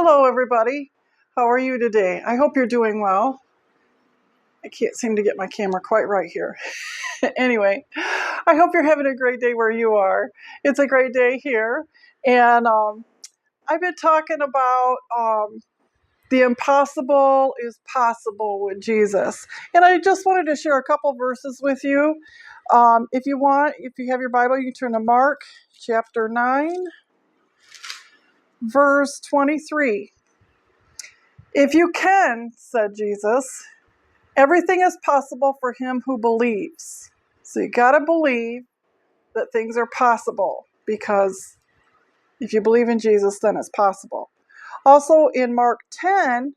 Hello, everybody. How are you today? I hope you're doing well. I can't seem to get my camera quite right here. Anyway, I hope you're having a great day where you are. It's a great day here. And I've been talking about the impossible is possible with Jesus. And I just wanted to share a couple verses with you. If you have your Bible, you can turn to Mark chapter 9, verse 23. If you can, said Jesus, everything is possible for him who believes. So you got to believe that things are possible, because if you believe in Jesus, then it's possible. Also in Mark 10,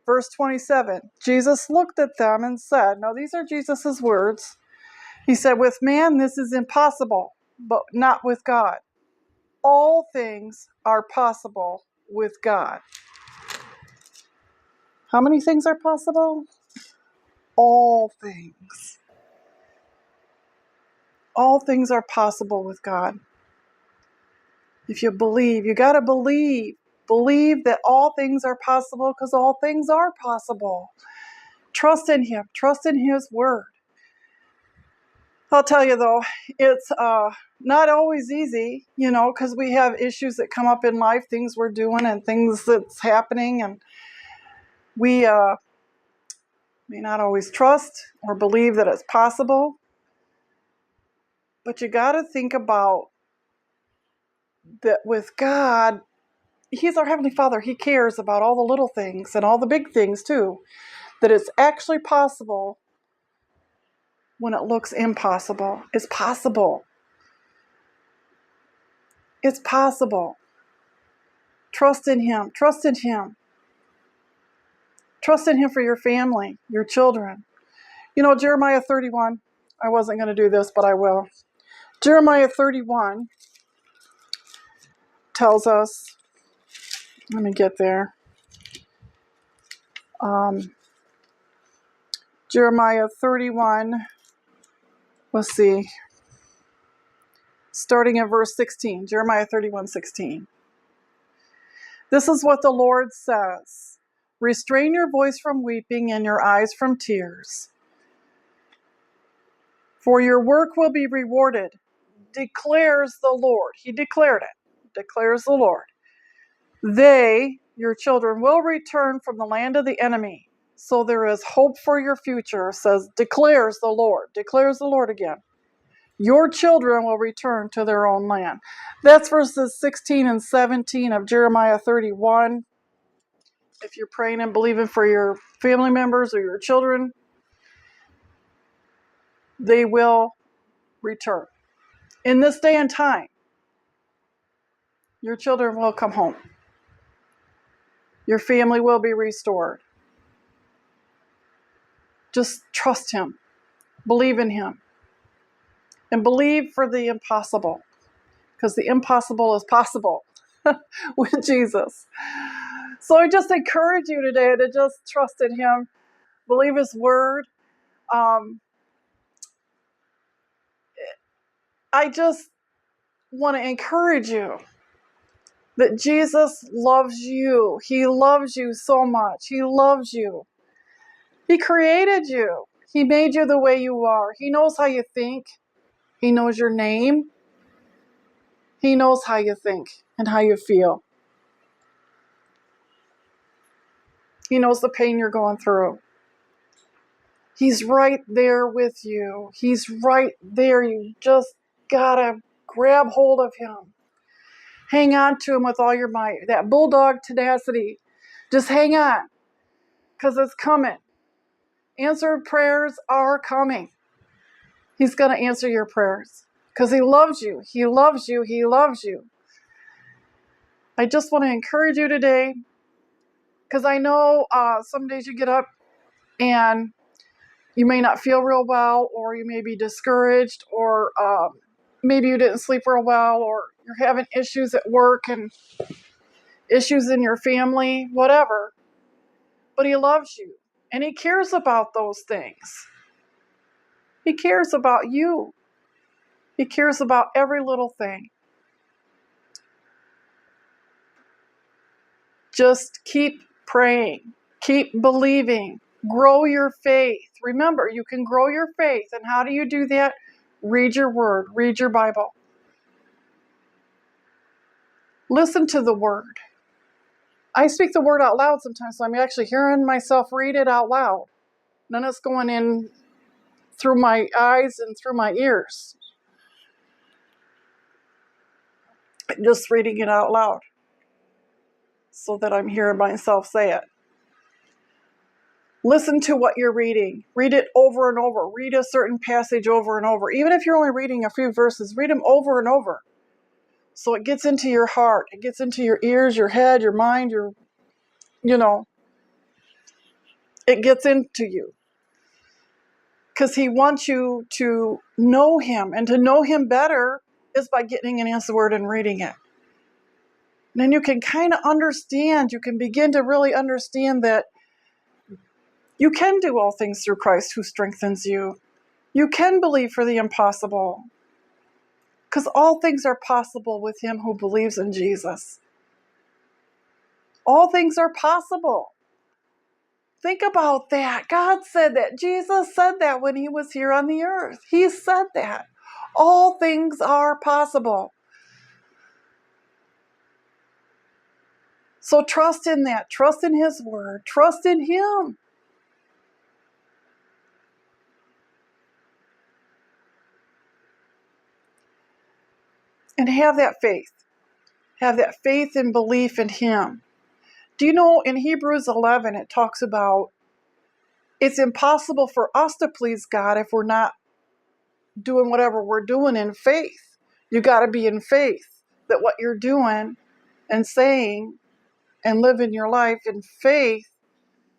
verse 27, Jesus looked at them and said, now these are Jesus's words. He said, with man this is impossible, but not with God. All things are possible with God. How many things are possible? All things. All things are possible with God. If you believe, you got to believe. Believe that all things are possible, because all things are possible. Trust in him. Trust in his word. I'll tell you though, it's not always easy, because we have issues that come up in life, things we're doing and things that's happening, and we may not always trust or believe that it's possible. But you got to think about that with God. He's our Heavenly Father. He cares about all the little things and all the big things too. That it's actually possible when it looks impossible. It's possible. It's possible. Trust in him. Trust in him. Trust in him for your family, your children. Jeremiah 31, I wasn't going to do this, but I will. Jeremiah 31 tells us, let me get there. Jeremiah 31, let's see, starting at verse 16, Jeremiah 31:16. This is what the Lord says. Restrain your voice from weeping and your eyes from tears. For your work will be rewarded, declares the Lord. He declared it, declares the Lord. They, your children, will return from the land of the enemy. So there is hope for your future, declares the Lord again. Your children will return to their own land. That's verses 16 and 17 of Jeremiah 31. If you're praying and believing for your family members or your children, they will return. In this day and time, your children will come home. Your family will be restored. Just trust him. Believe in him. And believe for the impossible, because the impossible is possible with Jesus. So I just encourage you today to just trust in him, believe his word. I just want to encourage you that Jesus loves you. He loves you so much. He loves you. He created you. He made you the way you are. He knows how you think. He knows your name. He knows how you think and how you feel. He knows the pain you're going through. He's right there with you. He's right there. You just gotta grab hold of him. Hang on to him with all your might. That bulldog tenacity. Just hang on, because it's coming. Answered prayers are coming. He's going to answer your prayers because he loves you. He loves you. He loves you. I just want to encourage you today, because I know some days you get up and you may not feel real well, or you may be discouraged, or maybe you didn't sleep real well, or you're having issues at work and issues in your family, whatever. But he loves you, and he cares about those things. He cares about you. He cares about every little thing. Just keep praying. Keep believing. Grow your faith. Remember, you can grow your faith. And how do you do that? Read your word. Read your Bible. Listen to the word. I speak the word out loud sometimes, so I'm actually hearing myself read it out loud. Then it's going in through my eyes and through my ears. Just reading it out loud so that I'm hearing myself say it. Listen to what you're reading. Read it over and over. Read a certain passage over and over. Even if you're only reading a few verses, read them over and over. So it gets into your heart. It gets into your ears, your head, your mind, it gets into you. Because he wants you to know him. And to know him better is by getting in his word and reading it. And then you can kind of understand. You can begin to really understand that you can do all things through Christ who strengthens you. You can believe for the impossible. Because all things are possible with him who believes in Jesus. All things are possible. Think about that. God said that. Jesus said that when he was here on the earth. He said that. All things are possible. So trust in that. Trust in his word. Trust in him. And have that faith. Have that faith and belief in him. Do you know in Hebrews 11 it talks about it's impossible for us to please God if we're not doing whatever we're doing in faith. You got to be in faith that what you're doing and saying and living your life in faith,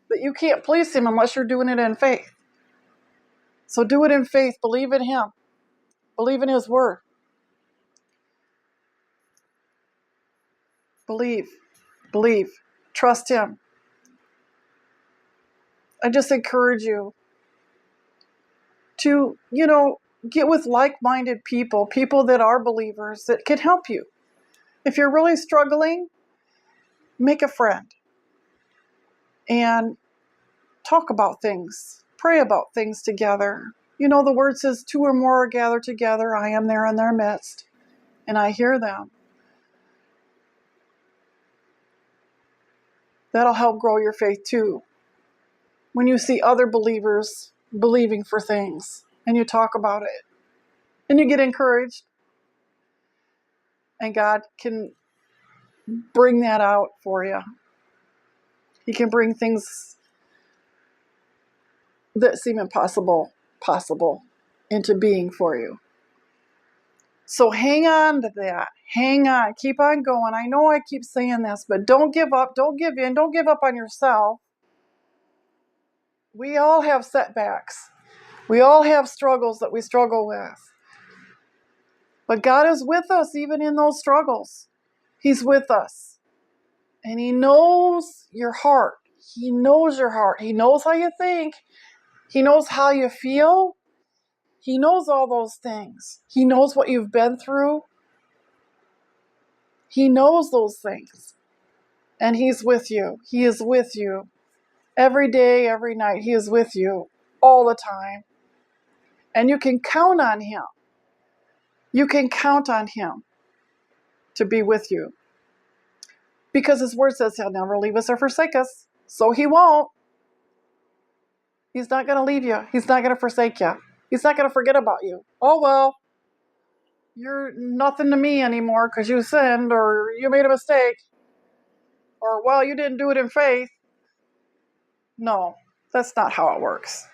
that you can't please him unless you're doing it in faith. So do it in faith. Believe in him. Believe in his word. Believe. Believe. Trust him. I just encourage you to, get with like-minded people, people that are believers that can help you. If you're really struggling, make a friend and talk about things. Pray about things together. The word says 2 or more are gathered together. I am there in their midst, and I hear them. That'll help grow your faith too. When you see other believers believing for things and you talk about it and you get encouraged, and God can bring that out for you. He can bring things that seem impossible possible into being for you. So hang on to that. Hang on. Keep on going. I know I keep saying this, but don't give up. Don't give in. Don't give up on yourself. We all have setbacks. We all have struggles that we struggle with. But God is with us even in those struggles. He's with us. And he knows your heart. He knows your heart. He knows how you think. He knows how you feel. He knows all those things. He knows what you've been through. He knows those things. And he's with you. He is with you. Every day, every night, he is with you all the time. And you can count on him. You can count on him to be with you. Because his word says he'll never leave us or forsake us. So he won't. He's not going to leave you. He's not going to forsake you. He's not going to forget about you. Oh, well, you're nothing to me anymore because you sinned or you made a mistake. Or, well, you didn't do it in faith. No, that's not how it works.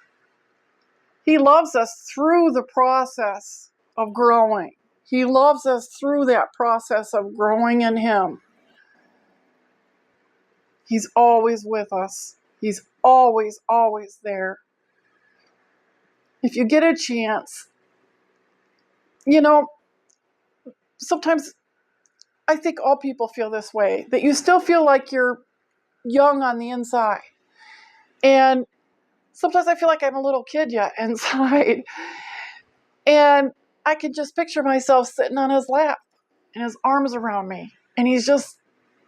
He loves us through the process of growing. He loves us through that process of growing in him. He's always with us. He's always, always there. If you get a chance, sometimes I think all people feel this way, that you still feel like you're young on the inside. And sometimes I feel like I'm a little kid yet inside. And I can just picture myself sitting on his lap and his arms around me. And he's just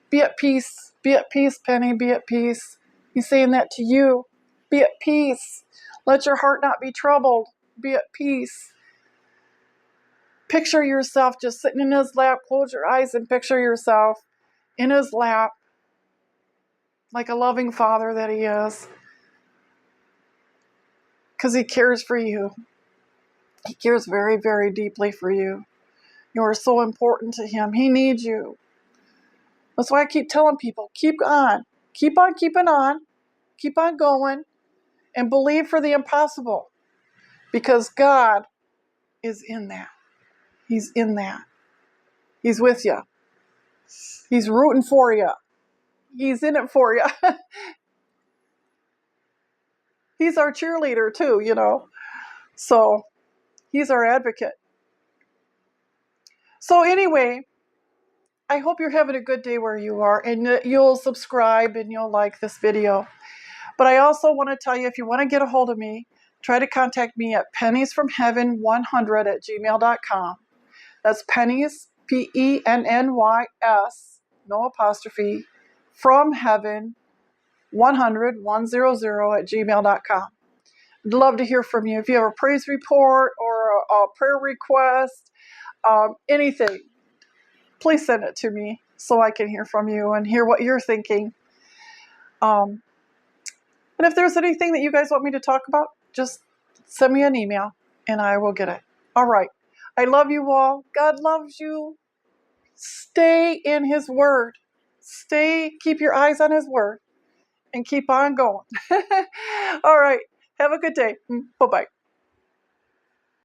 be at peace Be at peace, Penny. Be at peace. He's saying that to you. Be at peace. Let your heart not be troubled. Be at peace. Picture yourself just sitting in his lap. Close your eyes and picture yourself in his lap like a loving father that he is. Because he cares for you. He cares very, very deeply for you. You are so important to him. He needs you. That's why I keep telling people, keep on. Keep on keeping on. Keep on going. And believe for the impossible. Because God is in that. He's in that. He's with you. He's rooting for you. He's in it for you. He's our cheerleader too, you know. So he's our advocate. So anyway, I hope you're having a good day where you are, and you'll subscribe and you'll like this video. But I also want to tell you, if you want to get a hold of me, try to contact me at penniesfromheaven100@gmail.com. That's pennies, PENNYS, no apostrophe, from heaven 100@gmail.com. I'd love to hear from you. If you have a praise report or a prayer request, anything, please send it to me so I can hear from you and hear what you're thinking. And if there's anything that you guys want me to talk about, just send me an email and I will get it. All right. I love you all. God loves you. Stay in his word. Keep your eyes on his word and keep on going. All right. Have a good day. Bye-bye.